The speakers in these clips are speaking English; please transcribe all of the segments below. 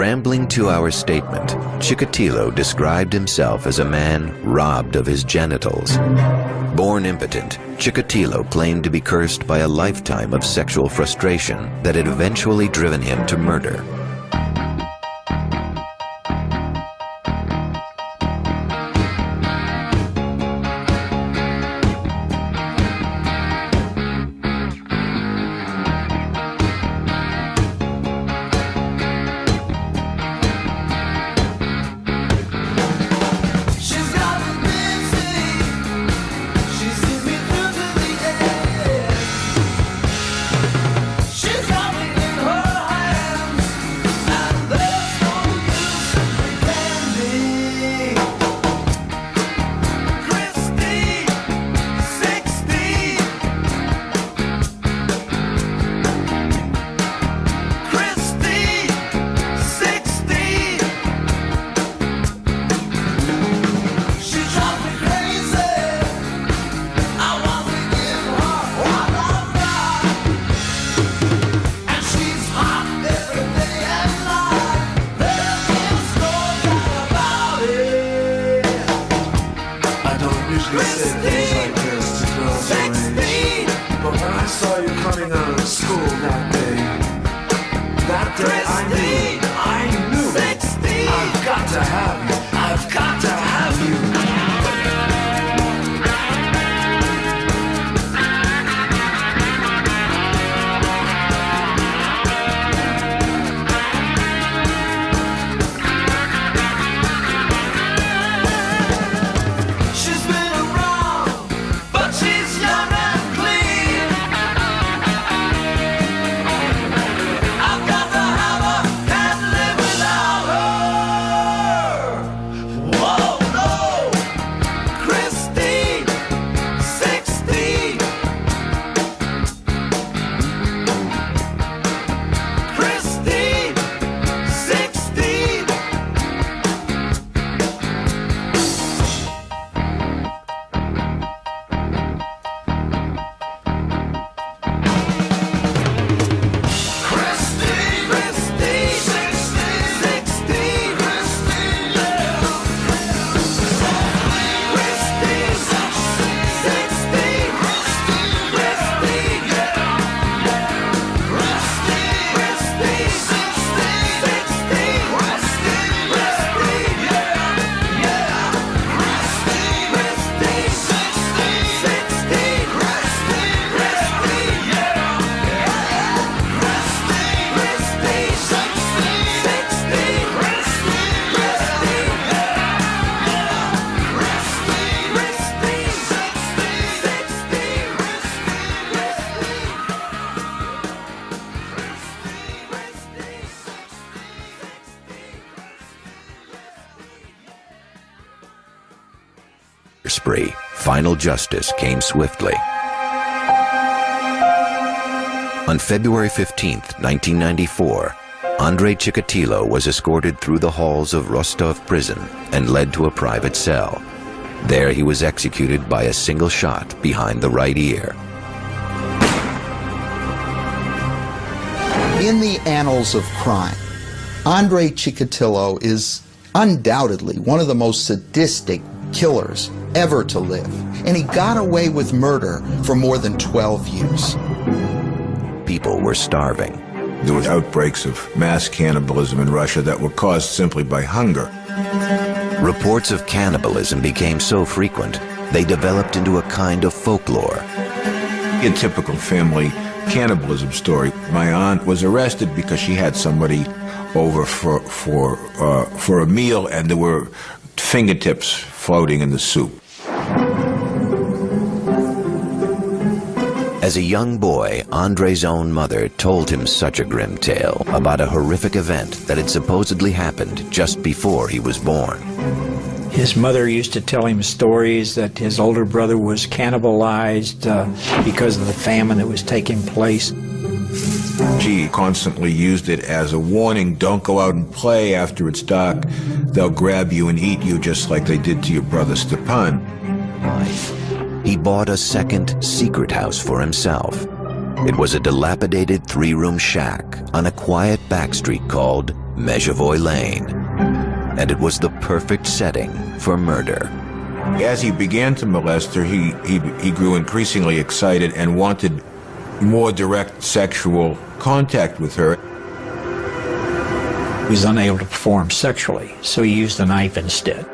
rambling 2-hour statement, Chikatilo described himself as a man robbed of his genitals. Born impotent, Chikatilo claimed to be cursed by a lifetime of sexual frustration that had eventually driven him to murder. Spree, final justice came swiftly. On February 15, 1994, Andrei Chikatilo was escorted through the halls of Rostov prison and led to a private cell. There he was executed by a single shot behind the right ear. In the annals of crime, Andrei Chikatilo is undoubtedly one of the most sadistic killers ever to live, and he got away with murder for more than 12 years. People were starving. There were outbreaks of mass cannibalism in Russia that were caused simply by hunger. Reports of cannibalism became so frequent, they developed into a kind of folklore. A typical family cannibalism story. My aunt was arrested because she had somebody over for a meal, and there were fingertips floating in the soup. As a young boy, Andrei's own mother told him such a grim tale about a horrific event that had supposedly happened just before he was born. His mother used to tell him stories that his older brother was cannibalized because of the famine that was taking place. She constantly used it as a warning: don't go out and play after it's dark. They'll grab you and eat you just like they did to your brother Stepan. He bought a second secret house for himself. It was a dilapidated three-room shack on a quiet backstreet called Mezhevoy Lane, and it was the perfect setting for murder. As he began to molest her, he grew increasingly excited and wanted more direct sexual contact with her. He was unable to perform sexually, so he used a knife instead.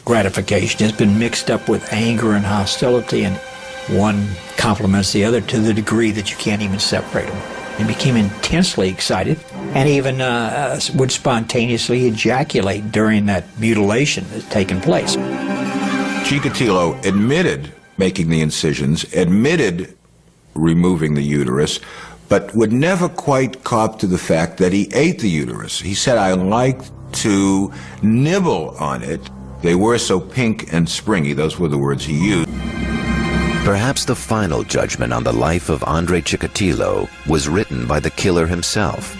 Gratification has been mixed up with anger and hostility, and one complements the other to the degree that you can't even separate them. He became intensely excited and even would spontaneously ejaculate during that mutilation that had taken place. Chikatilo admitted making the incisions, admitted removing the uterus, but would never quite cop to the fact that he ate the uterus. He said, "I liked to nibble on it. They were so pink and springy." Those were the words he used. Perhaps the final judgment on the life of Andrei Chikatilo was written by the killer himself,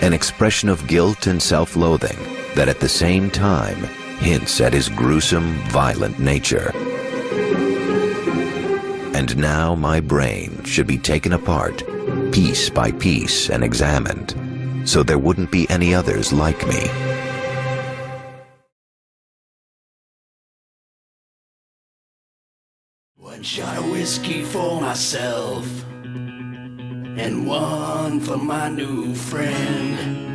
an expression of guilt and self-loathing that at the same time hints at his gruesome, violent nature. And now my brain should be taken apart, piece by piece, and examined, so there wouldn't be any others like me. One shot of whiskey for myself, and one for my new friend.